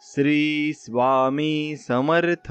श्री स्वामी समर्थ.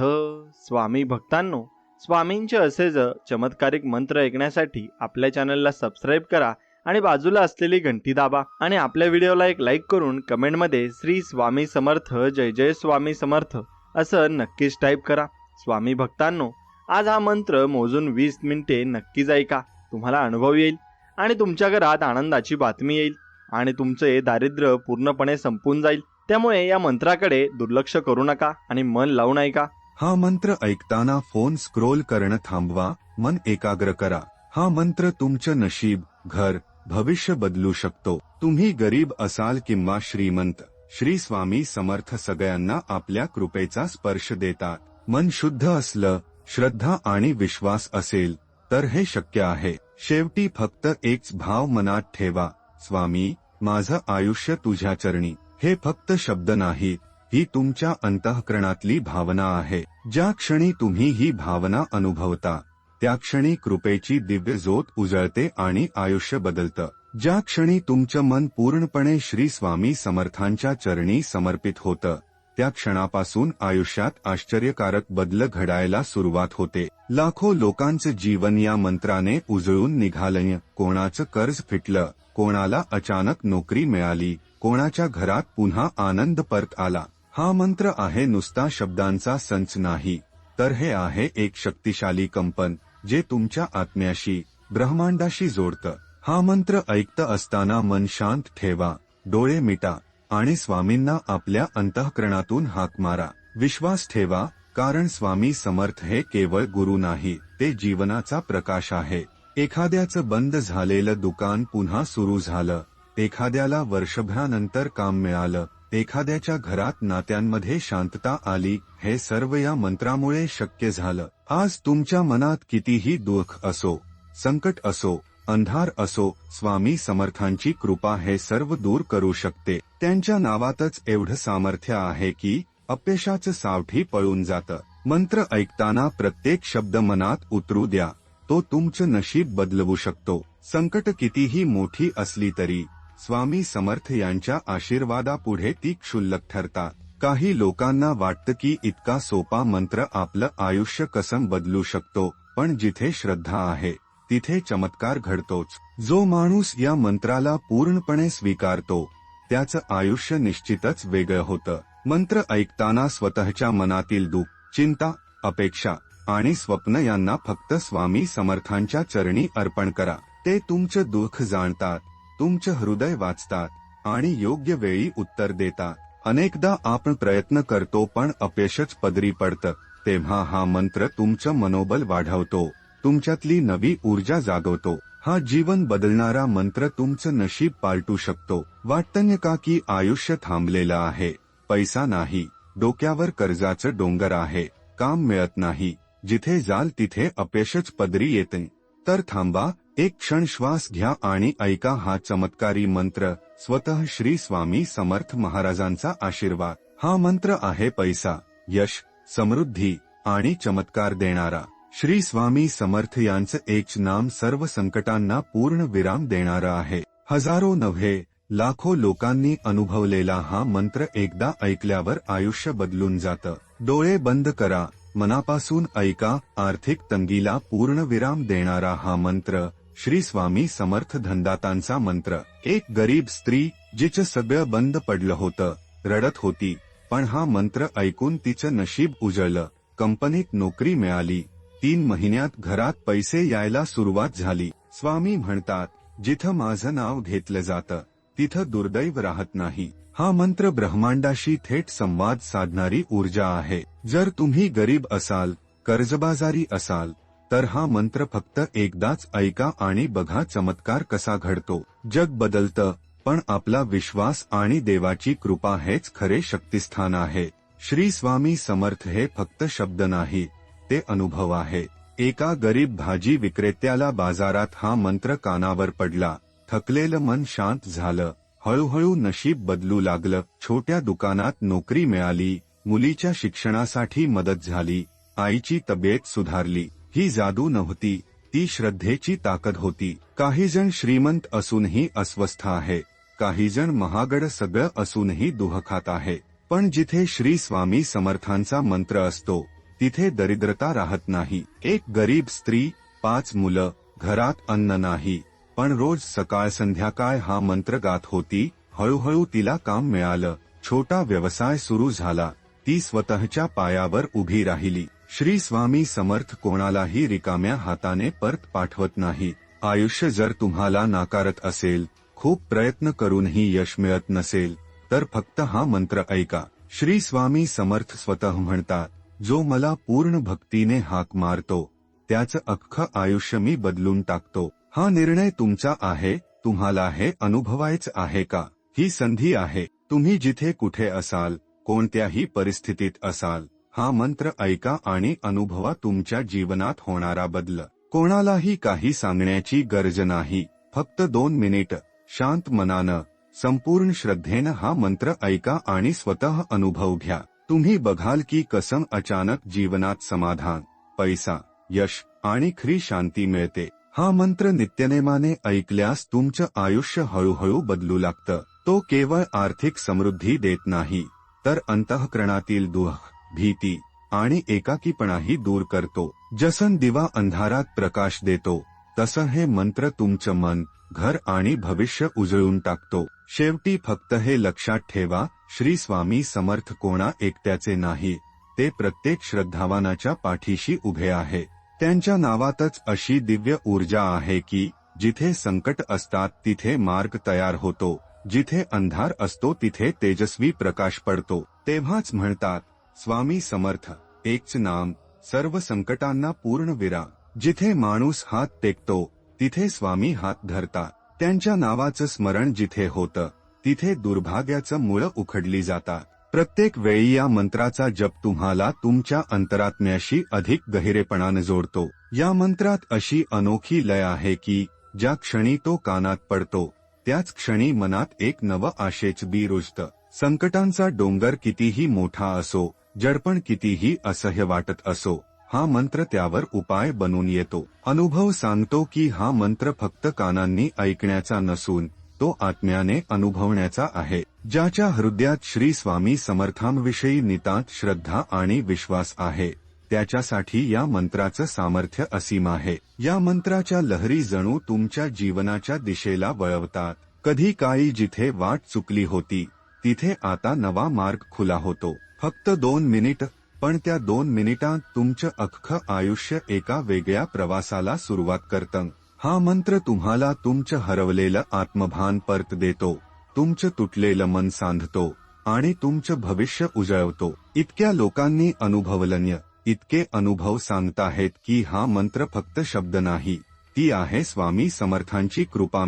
स्वामी भक्तांनो, स्वामींचे असेच चमत्कारिक मंत्र ऐकण्यासाठी आपल्या चॅनलला सबस्क्राईब करा आणि बाजूला असलेली घंटी दाबा आणि आपल्या व्हिडिओला एक लाईक करून कमेंटमध्ये श्री स्वामी समर्थ जय जय स्वामी समर्थ असं नक्कीच टाईप करा. स्वामी भक्तांनो, आज हा मंत्र मोजून 20 मिनिटे नक्कीच ऐका. तुम्हाला अनुभव येईल आणि तुमच्या घरात आनंदाची बातमी येईल आणि तुमचे दारिद्र्य पूर्णपणे संपून जाईल. त्यामुळे या मंत्राकडे दुर्लक्ष करू नका आणि मन लावून ऐका. हा मंत्र ऐकताना फोन स्क्रोल करणं थांबवा, मन एकाग्र करा. हा मंत्र तुमचं नशीब, घर, भविष्य बदलू शकतो. तुम्ही गरीब असाल किंवा श्रीमंत, श्री स्वामी समर्थ सगळ्यांना आपल्या कृपेचा स्पर्श देतात. मन शुद्ध असलं, श्रद्धा आणि विश्वास असेल तर हे शक्य आहे. शेवटी फक्त एकच भाव मनात ठेवा, स्वामी माझं आयुष्य तुझ्या चरणी. हे फक्त शब्द नाहीत, ही तुमच्या अंतःकरणातली भावना आहे. ज्या क्षणी तुम्ही ही भावना अनुभवता त्या क्षणी कृपेची दिव्य ज्योत उजळते आणि आयुष्य बदलतं. ज्या क्षणी तुमचं मन पूर्णपणे श्री स्वामी समर्थांच्या चरणी समर्पित होतं त्या क्षणापासून आयुष्यात आश्चर्यकारक बदल घडायला सुरुवात होते. लाखो लोकांचं जीवन या मंत्राने उजळून निघालं. कोणाचं कर्ज फिटलं, कोणाला अचानक नोकरी मिळाली, कोणाच्या घरात पुन्हा आनंद परत आला. हा मंत्र आहे नुसता शब्दांचा संच नाही, तर हे आहे एक शक्तिशाली कंपन जे तुमच्या आत्म्याशी, ब्रह्मांडाशी जोडतं. हा मंत्र ऐकत असताना मन शांत ठेवा, डोळे मिटा आणि स्वामींना आपल्या अंतःकरणातून हाक मारा. विश्वास ठेवा, कारण स्वामी समर्थ हे केवळ गुरु नाही, ते जीवनाचा प्रकाश आहे. एखाद्याचं बंद झालेलं दुकान पुन्हा सुरू झालं, एखाद्याला वर्षभरानंतर काम मिळालं, एखाद्याच्या घरात नात्यांमध्ये शांतता आली, हे सर्व या मंत्रामुळे शक्य झालं. आज तुमच्या मनात कितीही दुःख असो, संकट असो, अंधार असो, स्वामी समर्थांची कृपा हे सर्व दूर करू शकते. त्यांच्या नावातच एवढं सामर्थ्य आहे की अपयशाचं सावठी पळून जातं. मंत्र ऐकताना प्रत्येक शब्द मनात उतरू द्या, तो तुमचं नशीब बदलवू शकतो. संकट कितीही मोठी असली तरी स्वामी समर्थ यांच्या आशीर्वादापुढे ती क्षुल्लक ठरतात. काही लोकांना वाटतं की इतका सोपा मंत्र आपलं आयुष्य कसं बदलू शकतो, पण जिथे श्रद्धा आहे तिथे चमत्कार घडतोच. जो माणूस या मंत्राला पूर्णपणे स्वीकारतो त्याचं आयुष्य निश्चितच वेगळं होतं. मंत्र ऐकताना स्वतःच्या मनातील दुःख, चिंता, अपेक्षा आणि स्वप्न यांना फक्त स्वामी समर्थांच्या चरणी अर्पण करा. ते तुमचं दुःख जाणतात, तुमचं हृदय वाचतात आणि योग्य वेळी उत्तर देतात. अनेकदा आपण प्रयत्न करतो पण अपयशच पदरी पडतं. तेव्हा हा मंत्र तुमचं मनोबल वाढवतो, तुमच्यातली नवी ऊर्जा जागवतो. हा जीवन बदलणारा मंत्र तुमचं नशीब पालटू शकतो. वाटतं का की आयुष्य थांबलेलं आहे, पैसा नाही, डोक्यावर कर्जाचं डोंगर आहे, काम मिळत नाही, जिथे जाल तिथे अपयशच पदरी येते? तर थांबा, एक क्षण श्वास घ्या आणि ऐका हा चमत्कारी मंत्र, स्वतः श्री स्वामी समर्थ महाराजांचा आशीर्वाद. हा मंत्र आहे पैसा, यश, समृद्धी आणि चमत्कार देणारा. श्री स्वामी समर्थ यांचं एक नाम सर्व संकटांना पूर्ण विराम देणारं आहे. हजारो नव्हे, लाखो लोकांनी अनुभवलेला हा मंत्र एकदा ऐकल्यावर आयुष्य बदलून जातं. डोळे बंद करा, मनापासून ऐका. आर्थिक तंगीला पूर्ण विराम देणारा हा मंत्र, श्री स्वामी समर्थ धनदातांचा मंत्र. एक गरीब स्त्री जिचं सगळं बंद पडलं होतं, रडत होती, पण हा मंत्र ऐकून तिचं नशीब उजळलं. कंपनीत नोकरी मिळाली, 3 महिन्यात घरात पैसे यायला सुरुवात झाली. स्वामी म्हणतात, जिथं माझं नाव घेतलं जातं तिथं दुर्दैव राहत नाही. हा मंत्र ब्रह्मांडाशी थेट संवाद साधणारी ऊर्जा आहे. जर तुम्ही गरीब असाल, कर्जबाजारी असाल, तर हा मंत्र फक्त एकदाच ऐका आणि बघा चमत्कार कसा घडतो. जग बदलतं, पण आपला विश्वास आणि देवाची कृपा हेच खरे शक्तिस्थान आहे. श्री स्वामी समर्थ हे फक्त शब्द नाही, ते अनुभव आहे. एका गरीब भाजी विक्रेत्याला बाजारात हा मंत्र कानावर पडला, थकलेलं मन शांत झालं, हळूहळू नशीब बदलू लागलं. छोट्या दुकानात नोकरी मिळाली, मुलीच्या शिक्षणासाठी मदत झाली, आईची तब्येत सुधारली. ही जादू नव्हती, ती श्रद्धेची ताकद होती. काही जण श्रीमंत असूनही अस्वस्थ आहे, काही जण महागड सगळं असूनही दुःखात आहे, पण जिथे श्री स्वामी समर्थांचा मंत्र असतो तिथे दरिद्रता राहत नाही. एक गरीब स्त्री, 5 मुलं, घरात अन्न नाही, पण रोज सकाळ संध्याकाळ हा मंत्र गात होती. हळूहळू तिला काम मिळालं, छोटा व्यवसाय सुरू झाला, ती स्वतःच्या पायावर उभी राहिली. श्री स्वामी समर्थ कोणालाही रिकाम्या हाताने परत पाठवत नाही. आयुष्य जर तुम्हाला नाकारत असेल, खूप प्रयत्न करूनही यश मिळत नसेल, तर फक्त हा मंत्र ऐका. श्री स्वामी समर्थ स्वतः म्हणतात, जो मला पूर्ण भक्तीने हाक मारतो त्याचं अख्खं आयुष्य मी बदलून टाकतो. हा निर्णय तुमचा आहे. तुम्हाला हे अनुभवायचं आहे का? ही संधी आहे. तुम्ही जिथे कुठे असाल, कोणत्याही परिस्थितीत असाल, हा मंत्र ऐका आणि अनुभवा तुमच्या जीवनात होणारा बदल. कोणालाही काही सांगण्याची गरज नाही. फक्त 2 मिनिट शांत मनानं, संपूर्ण श्रद्धेनं हा मंत्र ऐका आणि स्वतः अनुभव घ्या. तुम्ही बघाल की कसं अचानक जीवनात समाधान, पैसा, यश आणि खरी शांती मिळते. हा मंत्र नित्यनेमाने ऐकल्यास तुमचं आयुष्य हळूहळू बदलू लागतं. तो केवळ आर्थिक समृद्धी देत नाही, तर अंतःकरणातील दुःख, भीती आणि एकाकीपणाही दूर करतो. जसं दिवा अंधारात प्रकाश देतो, तसं हे मंत्र तुमचं मन, घर आणि भविष्य उजळून टाकतो. शेवटी फक्त हे लक्षात ठेवा, श्री स्वामी समर्थ कोणा एकट्याचे नाही, ते प्रत्येक श्रद्धावानाच्या पाठीशी उभे आहे. त्यांच्या नावातच अशी दिव्य ऊर्जा आहे की जिथे संकट असतात तिथे मार्ग तयार होतो, जिथे अंधार असतो तिथे तेजस्वी प्रकाश पडतो. तेव्हाच म्हणतात, स्वामी समर्थ एकच नाम, सर्व संकटांना पूर्ण विराम. जिथे माणूस हात टेकतो तिथे स्वामी हात धरतात. त्यांच्या नावाचं स्मरण जिथे होतं तिथे दुर्भाग्याचं मुळं उखडली जातात. प्रत्येक वेळी या मंत्राचा जप तुम्हाला तुमच्या अंतरात्म्याशी अधिक गहिरेपणानं जोडतो. या मंत्रात अशी अनोखी लय आहे की ज्या क्षणी तो कानात पडतो त्याच क्षणी मनात एक नवं आशेचं बी रुजतं. संकटांचा डोंगर कितीही मोठा असो, जडपण कितीही असह्य वाटत असो, हा मंत्र त्यावर उपाय बनून येतो. अनुभव सांगतो की हा मंत्र फक्त कानांनी ऐकण्याचा नसून तो आत्म्याने अनुभवण्याचा आहे. ज्याच्या हृदयात श्री स्वामी समर्थांविषयी नितांत श्रद्धा आणि विश्वास आहे, त्याच्यासाठी या मंत्राचं सामर्थ्य असीम आहे. या मंत्राच्या लहरी जणू तुमच्या जीवनाच्या दिशेला वळवतात. कधी काळी जिथे वाट चुकली होती तिथे आता नवा मार्ग खुला होतो. फक्त 2 मिनिट, पण त्या 2 मिनिटांत तुमचं अख्खं आयुष्य एका वेगळ्या प्रवासाला सुरुवात करतं. हा मंत्र तुम्हाला तुमचं हरवलेलं आत्मभान परत देतो, तुमचं तुटलेलं मन सांधतो आणि तुमचं भविष्य उजळवतो. इतक्या लोकांनी अनुभवलन्य, इतके अनुभव सांगताहेत की हा मंत्र फक्त शब्द नाही, ती आहे स्वामी समर्थांची कृपा.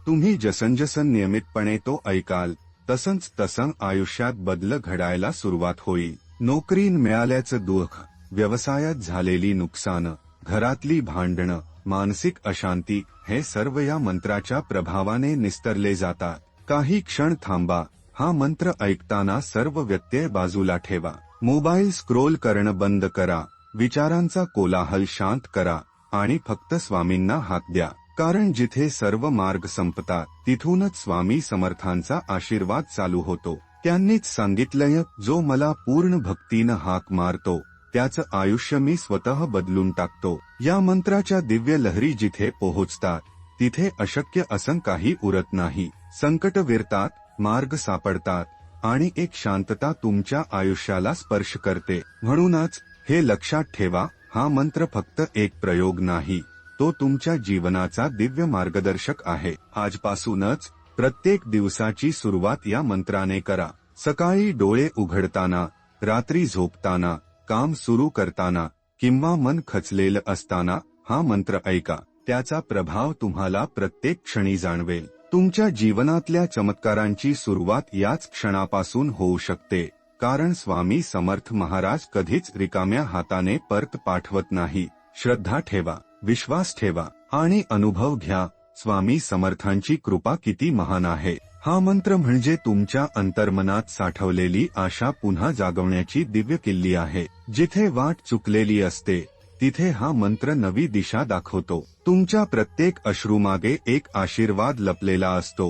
तुम्ही जसं नियमितपणे तो ऐकाल तसंच तसं आयुष्यात बदल घडायला सुरुवात होईल. नोकरीत मिळाल्याचं दुःख, व्यवसायात झालेली नुकसानं, घरातली भांडणं, मानसिक अशांती हे सर्व या मंत्राच्या प्रभावाने निस्तरले जातात. काही क्षण थांबा. हा मंत्र ऐकताना सर्व व्यत्यय बाजूला ठेवा. मोबाईल स्क्रोल करणं बंद करा. विचारांचा कोलाहल शांत करा आणि फक्त स्वामींना हाक द्या. कारण जिथे सर्व मार्ग संपतात तिथूनच स्वामी समर्थांचा आशीर्वाद चालू होतो. त्यांनीच सांगितलंय, जो मला पूर्ण भक्तीनं हाक मारतो त्याचं आयुष्य मी स्वतः बदलून टाकतो. या मंत्राच्या दिव्य लहरी जिथे पोहोचतात तिथे अशक्य असं काही उरत नाही. संकट विरतात, मार्ग सापडतात आणि एक शांतता तुमच्या आयुष्याला स्पर्श करते. म्हणूनच हे लक्षात ठेवा, हा मंत्र फक्त एक प्रयोग नाही, तो तुमच्या जीवनाचा दिव्य मार्गदर्शक आहे. आजपासूनच प्रत्येक दिवसाची सुरुवात या मंत्राने करा. सकाळी डोळे उघडताना, रात्री झोपताना, काम सुरू करताना किंवा मन खचलेलं असताना हा मंत्र ऐका. त्याचा प्रभाव तुम्हाला प्रत्येक क्षणी जाणवेल. तुमच्या जीवनातल्या चमत्कारांची सुरुवात याच क्षणापासून होऊ शकते. कारण स्वामी समर्थ महाराज कधीच रिकाम्या हाताने परत पाठवत नाही. श्रद्धा ठेवा, विश्वास ठेवा आणि अनुभव घ्या. स्वामी समर्थांची कृपा किती महान आहे. हा मंत्र म्हणजे तुमच्या अंतर्मनात साठवलेली आशा पुन्हा जागवण्याची दिव्य किल्ली आहे. जिथे वाट चुकलेली असते तिथे हा मंत्र नवी दिशा दाखवतो. तुमच्या प्रत्येक अश्रूमागे एक आशीर्वाद लपलेला असतो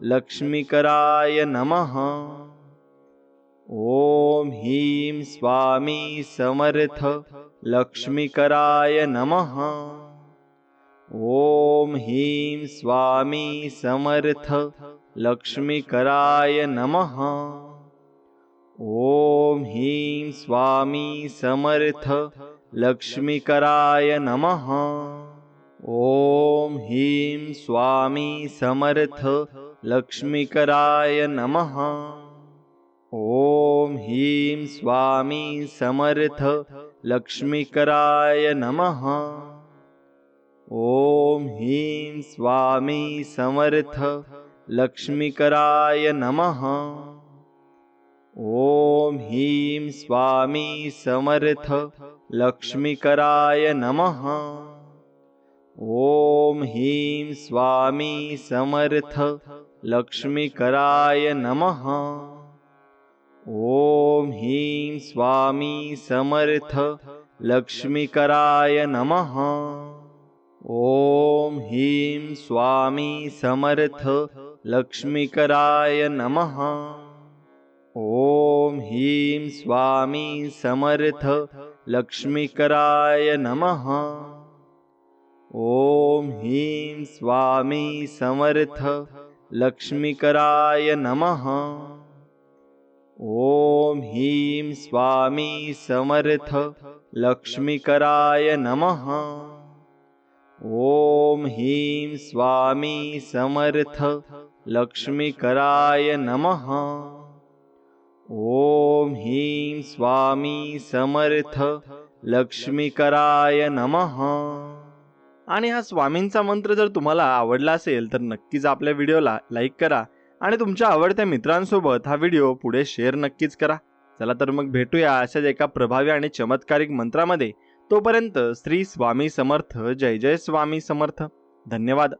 लक्ष्मीकराय नमः। ओम ह्रीं स्वामी समर्थ लक्ष्मीकराय नमः। ओम ह्रीं स्वामी समर्थ लक्ष्मीकराय नमः। ओम ह्रीं स्वामी समर्थ लक्ष्मीकराय नमः। ओम ह्रीं स्वामी समर्थ लक्ष्मीकराय नमः। ओम ह्रीं स्वामी समर्थ लक्ष्मीकराय नमः। ओम ह्रीं स्वामी समर्थ लक्ष्मीकराय नमः। ओम ह्रीं स्वामी समर्थ लक्ष्मीकराय नमः। ओम ह्रीं स्वामी समर्थ लक्ष्मीकराय नमः। ओम ह्रीं स्वामी समर्थ लक्ष्मीकराय नमः। ओम ह्रीं स्वामी समर्थ लक्ष्मीकराय नमः। ओम ह्रीं स्वामी समर्थ लक्ष्मीकराय नमः। ओम ह्रीं स्वामी समर्थ लक्ष्मीकराय नमः। ओम ह्रीं स्वामी समर्थ लक्ष्मीकराय नमः। ओम ह्रीं स्वामी समर्थ लक्ष्मीकराय नमः। ओम ह्रीं स्वामी समर्थ लक्ष्मीकराय नमः। आणि हा स्वामींचा मंत्र जर तुम्हाला आवडला असेल तर नक्कीच आपल्या व्हिडिओला लाईक करा आणि तुमच्या आवडत्या मित्रांसोबत हा व्हिडिओ पुढे शेअर नक्कीच करा। चला तर मग भेटूया अशाच एका प्रभावी आणि चमत्कारिक मंत्रामध्ये। तोपर्यंत श्री स्वामी समर्थ। जय जय स्वामी समर्थ। धन्यवाद।